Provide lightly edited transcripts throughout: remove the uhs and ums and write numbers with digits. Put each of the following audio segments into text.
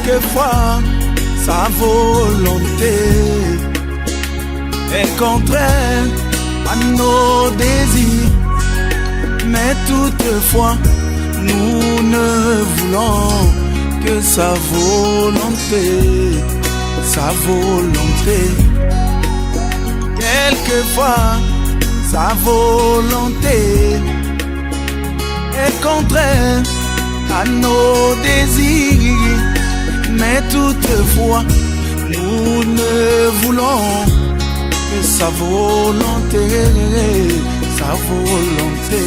Quelquefois, sa volonté est contraire à nos désirs, mais toutefois, nous ne voulons que sa volonté, sa volonté. Quelquefois, sa volonté est contraire à nos désirs, mais toutefois, nous ne voulons que sa volonté, sa volonté.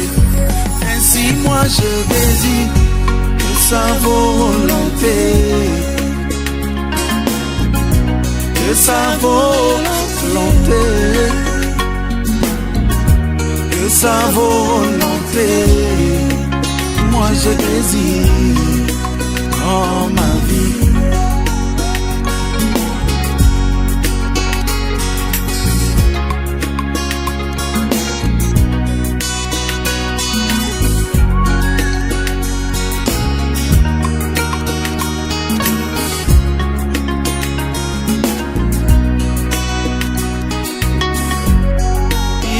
Ainsi moi je désire que sa volonté, que sa volonté, que sa volonté. Moi je désire dans ma vie.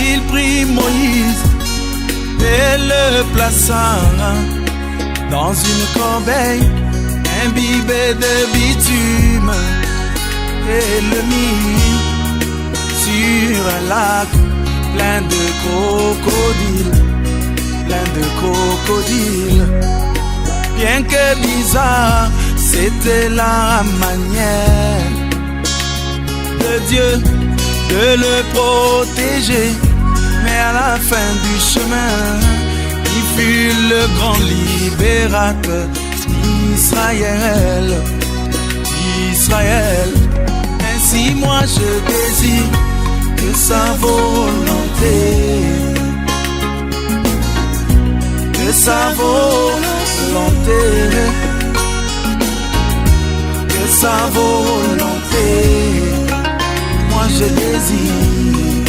Il prit Moïse et le plaça dans une corbeille imbibée de bitume et le mit sur un lac plein de crocodiles, plein de crocodiles. Bien que bizarre, c'était la manière de Dieu de le protéger. Mais à la fin du chemin, il fut le grand libérateur d'Israël, Israël. Ainsi moi je désire que sa volonté, que sa volonté, que sa volonté. Moi je désire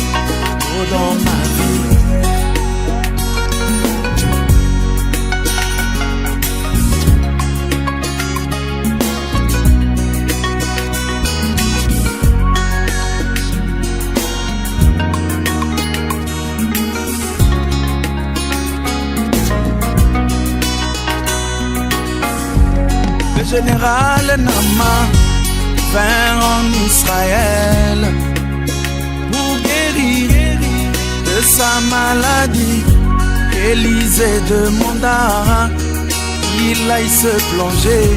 dans ma vie. Le général Nama vint en Israël pour guérir de sa maladie. Élisée demanda qu'il aille se plonger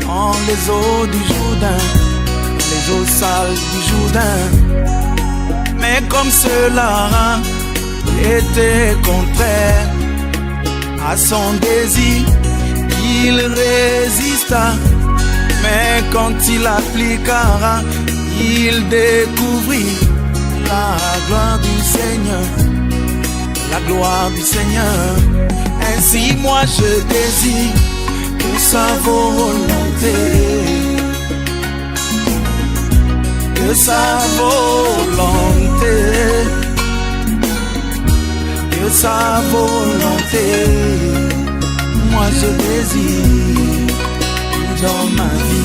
dans les eaux du Jourdain, les eaux sales du Jourdain. Mais comme cela était contraire à son désir, il résista. Mais quand il appliqua, il découvrit la gloire du Seigneur, la gloire du Seigneur. Ainsi moi je désire que sa volonté, que sa volonté, que sa volonté. Moi je désire dans ma vie.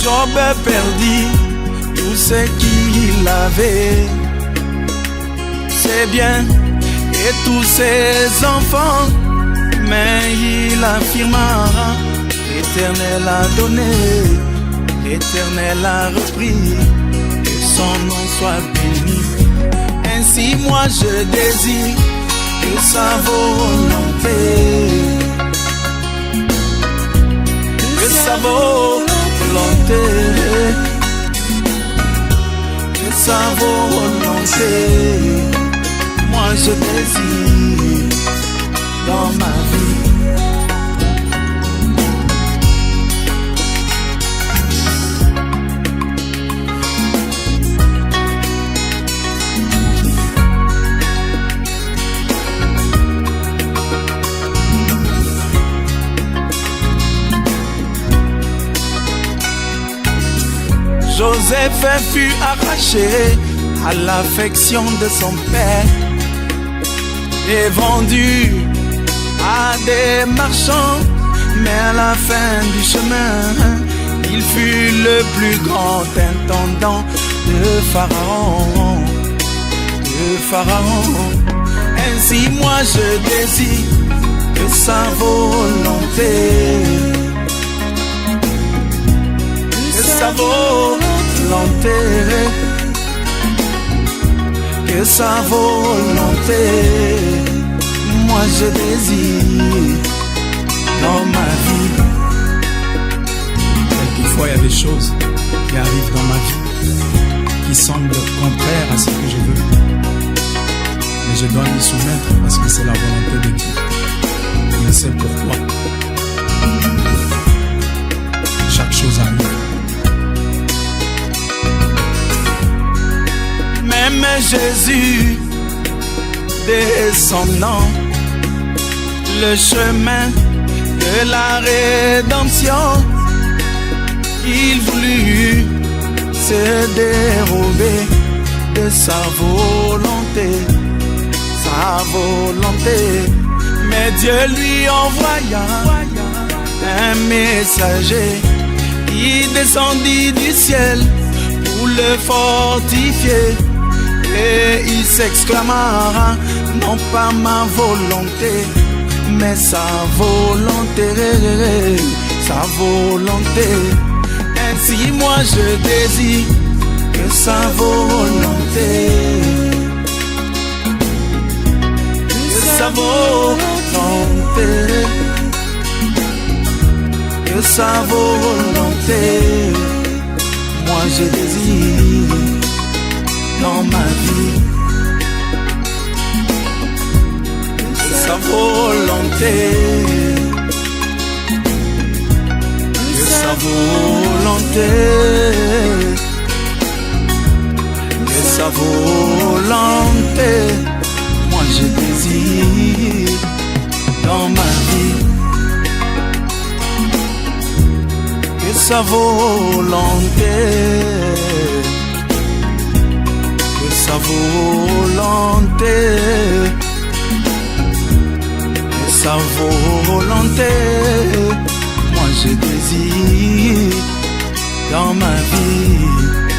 Job perdit tout ce qu'il avait, ses biens et tous ses enfants, mais il affirma: l'Éternel a donné, l'Éternel a repris, que son nom soit béni. Ainsi moi je désire que sa volonté, que sa volonté, que sa volonté. Moi je désire dans ma vie. Joseph fut arraché à l'affection de son père et vendu à des marchands, mais à la fin du chemin, il fut le plus grand intendant de Pharaon. Ainsi moi je désire que sa volonté, que sa volonté, que sa volonté, moi je désire dans ma vie. Quelquefois il y a des choses qui arrivent dans ma vie qui semblent contraires à ce que je veux, mais je dois m'y soumettre parce que c'est la volonté de Dieu. Il sait pourquoi chaque chose arrive. Même Jésus descendant le chemin de la rédemption, il voulut se dérober de sa volonté, mais Dieu lui envoya un messager qui descendit du ciel pour le fortifier, et il s'exclama: non pas ma volonté, mais sa volonté, sa volonté. Ainsi moi je désire que sa volonté, que sa volonté, que sa volonté, moi je désire dans ma vie, que sa volonté, que sa volonté, que sa volonté, moi je désire dans ma vie, que sa volonté, que sa volonté, que sa volonté, moi je désire dans ma vie.